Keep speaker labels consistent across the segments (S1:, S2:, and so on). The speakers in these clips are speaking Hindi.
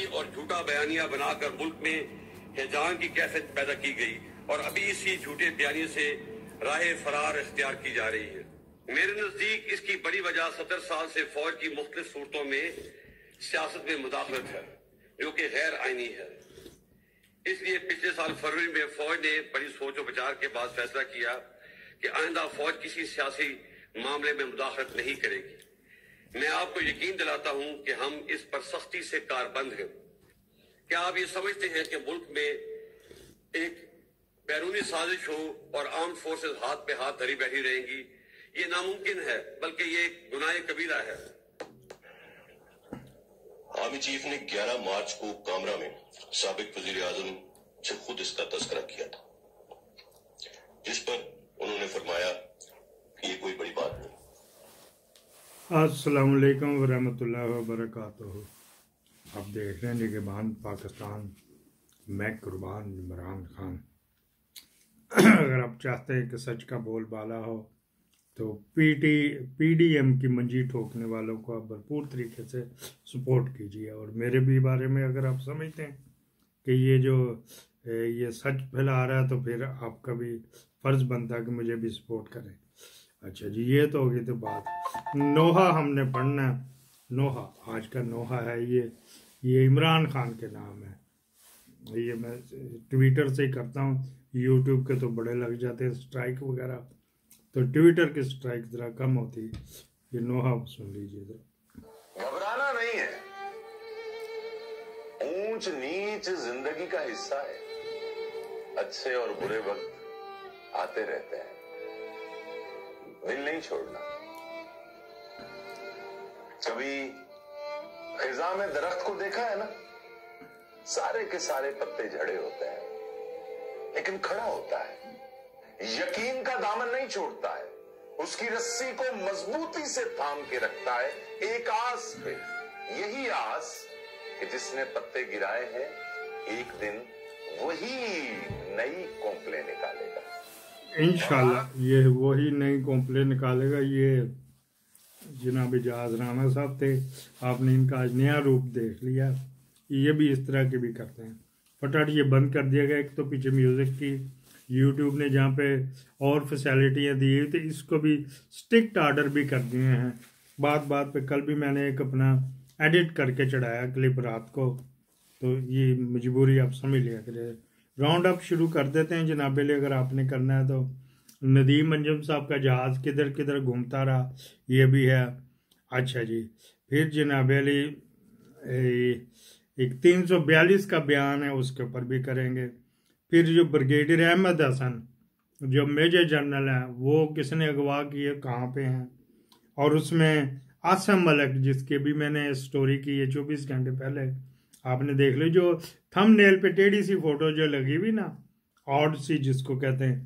S1: और झूठा बयानिया बनाकर मुल्क में हिजान की कैफियत पैदा की गई और अभी इसी झूठे बयानी से राह फरार इख्तियार की जा रही है। मेरे नजदीक इसकी बड़ी वजह 70 साल से फौज की मुख्तलिफ सूरतों में सियासत में मुदाखलत है, जो कि गैर आईनी है। इसलिए पिछले साल फरवरी में फौज ने बड़ी सोच और विचार के बाद फैसला किया कि आइंदा फौज किसी सियासी मामले में मुदाखलत नहीं करेगी। मैं आपको यकीन दिलाता हूं कि हम इस पर सख्ती से कारबंद हैं। क्या आप ये समझते हैं कि मुल्क में एक बैरूनी साजिश हो और आर्म्ड फोर्सेस हाथ पे हाथ धरी बैठी रहेंगी? ये नामुमकिन है, बल्कि ये एक गुनाह कबीरा है।
S2: आर्मी चीफ ने 11 मार्च को कामरा में साबिक वजीर आजम से खुद इसका तस्करा किया था, जिस पर उन्होंने फरमाया कि ये कोई बड़ी बात नहीं।
S3: अस्सलाम वालेकुम वरहमतुल्लाहि वबरकातुहू। आप देख रहे हैं निगहबान पाकिस्तान, मैं कुर्बान इमरान खान। अगर आप चाहते हैं कि सच का बोलबाला हो तो पीडीएम की मंजी ठोकने वालों को आप भरपूर तरीके से सपोर्ट कीजिए। और मेरे भी बारे में अगर आप समझते हैं कि ये सच फैला रहा है तो फिर आपका भी फ़र्ज़ बनता है कि मुझे भी सपोर्ट करें। अच्छा जी, ये तो होगी तो बात। नोहा हमने पढ़ना है। नोहा, आज का नोहा है ये इमरान खान के नाम है। ये मैं ट्विटर से ही करता हूँ, यूट्यूब के तो बड़े लग जाते हैं स्ट्राइक वगैरह, तो ट्विटर की स्ट्राइक जरा कम होती है। ये नोहा सुन लीजिए जरा।
S4: घबराना नहीं है, ऊंच नीच जिंदगी का हिस्सा है। अच्छे और बुरे वक्त आते रहते हैं, दिल नहीं छोड़ना। कभी खिजा में दरख्त को देखा है ना, सारे के सारे पत्ते झड़े होते हैं, लेकिन खड़ा होता है, यकीन का दामन नहीं छोड़ता है, उसकी रस्सी को मजबूती से थाम के रखता है एक आस पे। यही आस कि जिसने पत्ते गिराए हैं, एक दिन वही नई कोंपले निकालेगा।
S3: इंशाल्लाह ये वही नई कॉम्प्लेन निकालेगा। ये जनाब जहाज राना साहब थे, आपने इनका आज नया रूप देख लिया। ये भी इस तरह के भी करते हैं। फटाफट ये बंद कर दिया गया। एक तो पीछे म्यूज़िक की यूट्यूब ने जहाँ पे और फैसिलिटियाँ दी हुई, तो इसको भी स्ट्रिक्ट आर्डर भी कर दिए हैं। बात पे कल भी मैंने एक अपना एडिट करके चढ़ाया क्लिप रात को, तो ये मजबूरी आप समझ लिया करें। राउंड अप शुरू कर देते हैं जनाब अली, अगर आपने करना है तो। नदीम अंजम साहब का जहाज़ किधर किधर घूमता रहा, ये भी है। अच्छा जी, फिर जनाब अली एक 342 का बयान है, उसके ऊपर भी करेंगे। फिर जो ब्रिगेडियर अहमद हसन जो मेजर जनरल हैं, वो किसने अगवा किए, कहाँ पे हैं, और उसमें आसम मलिक जिसके भी मैंने स्टोरी की है 24 घंटे पहले, आपने देख लो। जो थंबनेल पे टेढ़ी सी फोटो जो लगी हुई ना, ऑड सी जिसको कहते हैं,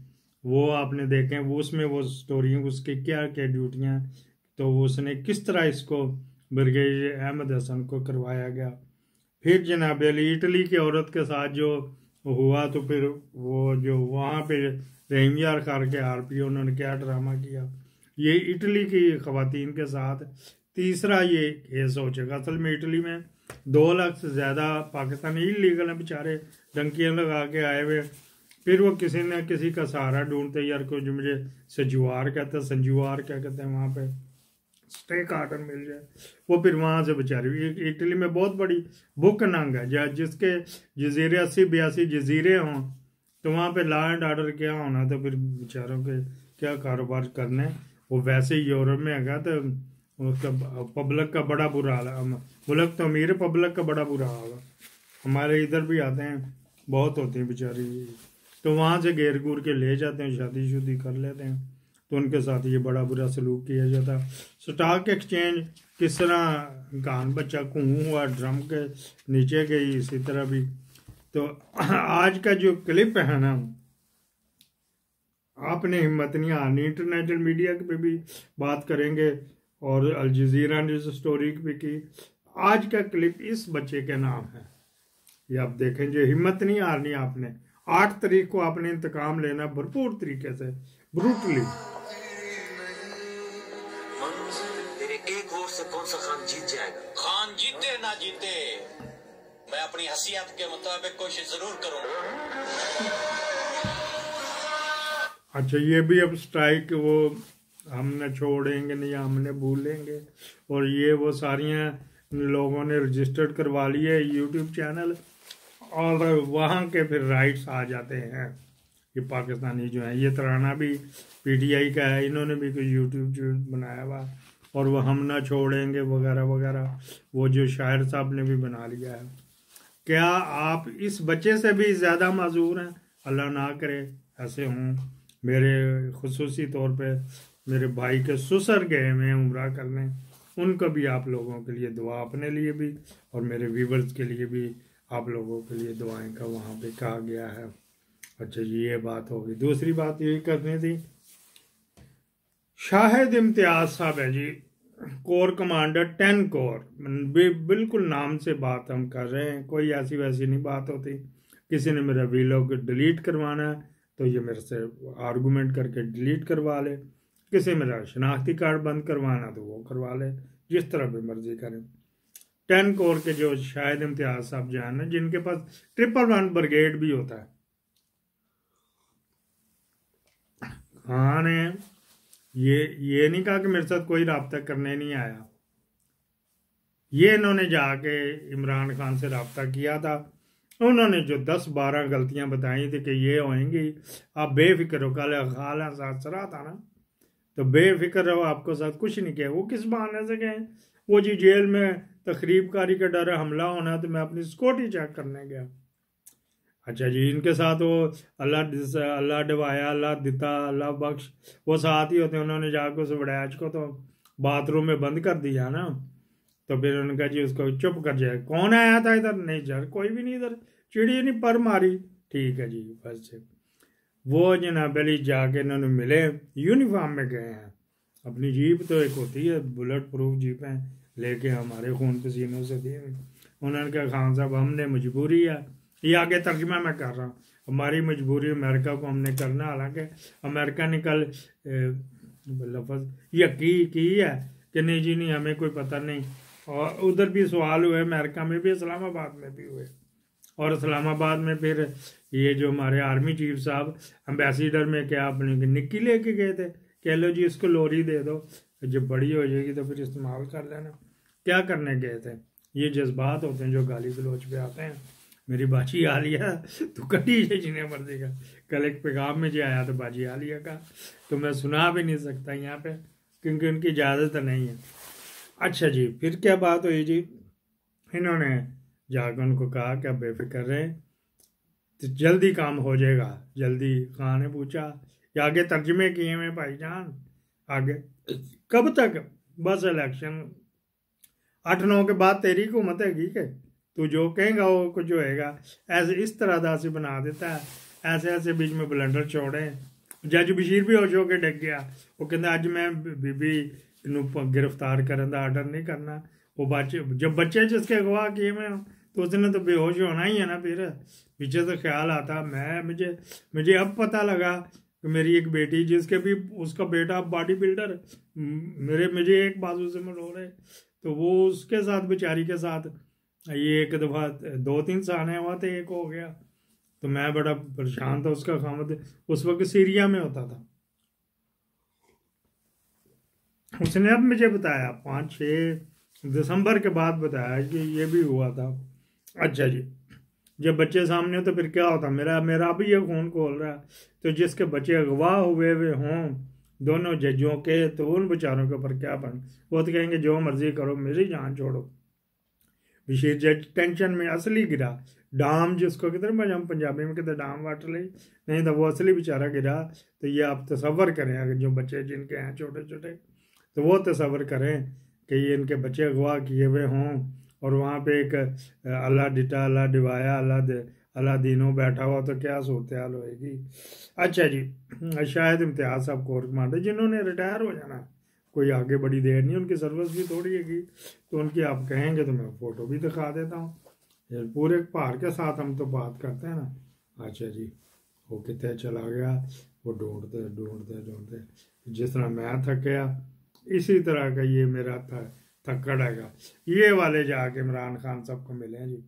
S3: वो आपने देखे, वो उसमें वो स्टोरी, उसकी क्या क्या ड्यूटियाँ, तो उसने किस तरह इसको ब्रिगेडियर अहमद हसन को करवाया गया। फिर जनाब अली इटली की औरत के साथ जो हुआ, तो फिर वो जो वहाँ पे रहीम यार खार के RPO उन्होंने क्या ड्रामा किया, ये इटली की खवातीन के साथ। तीसरा ये केस हो चुका। असल में इटली में 2 लाख से ज़्यादा पाकिस्तानी इलीगल हैं बेचारे, डंकियाँ लगा के आए हुए। फिर वो किसी न किसी का सहारा ढूंढते यार को, जो मुझे संजुआर कहते हैं, संजुआर क्या कहते हैं, वहाँ पे स्टे आर्डर मिल जाए, वो फिर वहाँ से बेचारे। इटली में बहुत बड़ी बुक नंग है, जिसके जजीरे 80-82 जजीरे हों, तो वहाँ पे लॉ एंड ऑर्डर क्या होना, तो फिर बेचारों के क्या कारोबार करने। वो वैसे ही यूरोप में है, तो उसका पब्लिक का बड़ा बुरा हाल है। मुल्क तो अमीर, पब्लिक का बड़ा बुरा हाल है। हमारे इधर भी आते हैं, बहुत होती हैं बेचारी, तो वहाँ से घेर घूर के ले जाते हैं, शादी शुदी कर लेते हैं, तो उनके साथ ये बड़ा बुरा सलूक किया जाता। स्टॉक एक्सचेंज किस तरह गान बच्चा कुआं हुआ ड्रम के नीचे गई, इसी तरह भी। तो आज का जो क्लिप है ना, आपने हिम्मत नहीं हारनी। इंटरनेशनल मीडिया पे भी बात करेंगे और अल जजीरा ने जो स्टोरी भी की। आज का क्लिप इस बच्चे के नाम है, ये आप देखें। जो हिम्मत नहीं हारनी आपने। 8 तारीख को आपने इंतकाम लेना भरपूर तरीके से, ब्रूटली।
S5: तेरे एक वोट से कौन सा खान जीत जाएगा?
S6: खान जीते ना जीते,
S5: मैं अपनी हसीयत के मुताबिक कोशिश जरूर करूंगा।
S3: अच्छा, ये भी अब स्ट्राइक वो हमने छोड़ेंगे नहीं, हमने भूलेंगे, और ये वो सारियां लोगों ने रजिस्टर्ड करवा लिए यूट्यूब चैनल, और वहाँ के फिर राइट्स आ जाते हैं कि पाकिस्तानी जो है, ये तराना भी पीटीआई का है, इन्होंने भी कोई यूट्यूब बनाया हुआ, और वो हम ना छोड़ेंगे वगैरह वगैरह, वो जो शायर साहब ने भी बना लिया है। क्या आप इस बच्चे से भी ज़्यादा माजूर हैं? अल्लाह ना करे ऐसे हों। मेरे खुसूसी तौर पे मेरे भाई के ससुर गए हुए हैं उम्रा करने, उनको भी आप लोगों के लिए दुआ, अपने लिए भी और मेरे व्यूवर्स के लिए भी आप लोगों के लिए दुआएं का वहाँ पे कहा गया है। अच्छा जी, ये बात होगी। दूसरी बात यही करनी थी, शाहिद इम्तियाज साहब है जी, कोर कमांडर 10 कोर, बिल्कुल नाम से बात हम कर रहे हैं, कोई ऐसी वैसी नहीं बात होती। किसी ने मेरा वीलॉग डिलीट करवाना है तो ये मेरे से आर्गूमेंट करके डिलीट करवा ले, किसी मेरा शनाख्ती कार्ड बंद करवाना तो वो करवा ले, जिस तरह भी मर्जी करें। 10 कोर के जो शाहिद इम्तियाज साहब जो है ना, जिनके पास 111 ब्रिगेड भी होता है, हाँ ने ये नहीं कहा कि मेरे साथ कोई राब्ता करने नहीं आया, ये इन्होंने जाके इमरान खान से राब्ता किया था, उन्होंने जो 10-12 गलतियां बताई थी कि ये होंगी, आप बेफिक्र हो, कल खाला साथ सरा था ना, तो बेफिक्र रहो, आपको साथ कुछ नहीं किया। वो किस बहाने से गए? वो जी जेल में तकरीबकारी का डर हमला होना, तो मैं अपनी सिक्योरिटी चेक करने गया। अच्छा जी, इनके साथ वो अल्लाह डवाया, अल्लाह दिता, अल्लाह बख्श, वो साथ ही होते। उन्होंने जाकर उस वड़ैच को तो बाथरूम में बंद कर दिया ना, तो फिर उन्होंने कहा जी उसको चुप कर जाए। कौन आया था इधर? नहीं सर, कोई भी नहीं इधर, चिड़ी नहीं पर मारी। ठीक है जी, बस वो जनाब अली जाके इन्होंने मिले, यूनिफॉर्म में गए हैं, अपनी जीप तो एक होती है बुलेट प्रूफ जीप है, लेके हमारे खून पसीनों से दिए। उन्होंने कहा खान साहब हमने मजबूरी है, ये आगे तर्जुमा मैं कर रहा हूँ, हमारी मजबूरी अमेरिका को हमने करना, हालांकि अमेरिका ने कल लफ्ज़ ये की है कि नहीं जी नहीं हमें कोई पता नहीं, और उधर भी सवाल हुए, अमेरिका में भी, इस्लामाबाद में भी हुए, और इस्लामाबाद में फिर ये जो हमारे आर्मी चीफ साहब एम्बेसडर में क्या अपनी निक्की लेके गए थे, कह लो जी इसको लोरी दे दो, जब बड़ी हो जाएगी तो फिर इस्तेमाल कर लेना। क्या करने गए थे? ये जज्बात होते हैं जो गाली गलोच पे आते हैं। मेरी बाजी आलिया तो कटी है जिन्हें मर्जी का, कल एक पैगाम में जो आया तो बाजी आलिया का, तो मैं सुना भी नहीं सकता यहाँ पे क्योंकि उनकी इजाज़त नहीं है। अच्छा जी, फिर क्या बात हुई जी, इन्होंने जाकर उनको कहा कि आप बेफिक्र रहें, तो जल्दी काम हो जाएगा जल्दी। खान ने पूछा कि आगे तर्जमे किए हुए भाईजान, आगे कब तक? बस इलेक्शन 8-9 के बाद तेरी हुकूमत है, कि तू जो कहेगा वो कुछ होएगा। ऐसे इस तरह दासी बना देता है, ऐसे ऐसे बीच में ब्लंडर छोड़े। जज बशीर भी होश होके डग गया, वो कहता अज मैं बीबी गिरफ्तार करने का आर्डर नहीं करना। वो बच्चे जब बच्चे जिसके अगवा किए में तो उसने तो बेहोश होना ही है ना। फिर पीछे से ख्याल आता मुझे अब पता लगा कि मेरी एक बेटी जिसके भी उसका बेटा बॉडी बिल्डर मुझे एक बाजू से मरोड़ है, तो वो उसके साथ बेचारी के साथ ये एक दफ़ा 2-3 साल हुआ थे, एक हो गया, तो मैं बड़ा परेशान था। उसका खामद उस वक्त सीरिया में होता था। उसने अब मुझे बताया 5-6 दिसंबर के बाद बताया कि ये भी हुआ था। अच्छा जी, जब बच्चे सामने हो तो फिर क्या होता, मेरा भी ये खून खोल रहा है। तो जिसके बच्चे अगवा हुए हों दोनों जजों के, तो उन बेचारों के ऊपर क्या बन, वो तो कहेंगे जो मर्जी करो मेरी जान छोड़ो। विशेष जज टेंशन में असली गिरा, डाम जिसको किधर में हम पंजाबी में कहते डाम वाटर ले, नहीं तो वो असली बेचारा गिरा। तो ये आप तसव्वुर करें, अगर जो बच्चे जिनके हैं छोटे छोटे, तो वो तसव्वुर करें कि ये इनके बच्चे अगवा किए हुए हों और वहाँ पे एक अल्लाह डिटा, अल्लाह डिवाया, अल्लाह दीनों बैठा हुआ, तो क्या सूरत हाल होएगी। अच्छा जी, शायद इम्तियाज साहब कोर कमांडर जिन्होंने रिटायर हो जाना, कोई आगे बड़ी देर नहीं, उनकी सर्विस भी थोड़ी है, तो उनकी आप कहेंगे तो मैं फ़ोटो भी दिखा देता हूँ। पूरे भार के साथ हम तो बात करते हैं ना। अच्छा जी, वो कितने चला गया, वो ढूंढते जिस तरह मैं थक गया, इसी तरह का ये मेरा थक्कड़ हैगा। ये वाले जाके इमरान खान साहब को मिले जी,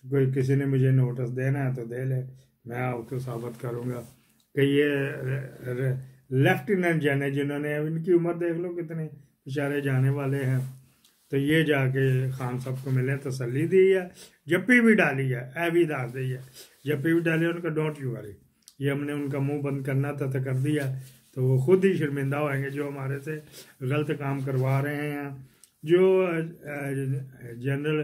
S3: कोई किसी ने मुझे नोटिस देना है तो दे ले, मैं आपको साबित करूँगा कि ये लेफ्टिनेंट जनरल जिन्होंने, इनकी उम्र देख लो कितने बेचारे जाने वाले हैं, तो ये जाके खान साहब को मिले, तसल्ली दी है, जप्पी भी डाली है, एविदास दी है, जप्पी भी डाली उनका, डोंट यू वरी, ये हमने उनका मुंह बंद करना था तो कर दिया, तो वो खुद ही शर्मिंदा होंगे जो हमारे से गलत काम करवा रहे हैं। जो general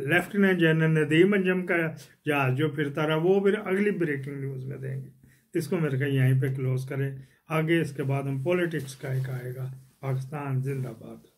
S3: lieutenant general Nadeem Anjum का जहाज जो फिरता रहा, वो फिर अगली ब्रेकिंग न्यूज़ में देंगे। इसको मेरे ख्याल यहीं पे क्लोज करें, आगे इसके बाद हम पॉलिटिक्स का एक आएगा। पाकिस्तान जिंदाबाद।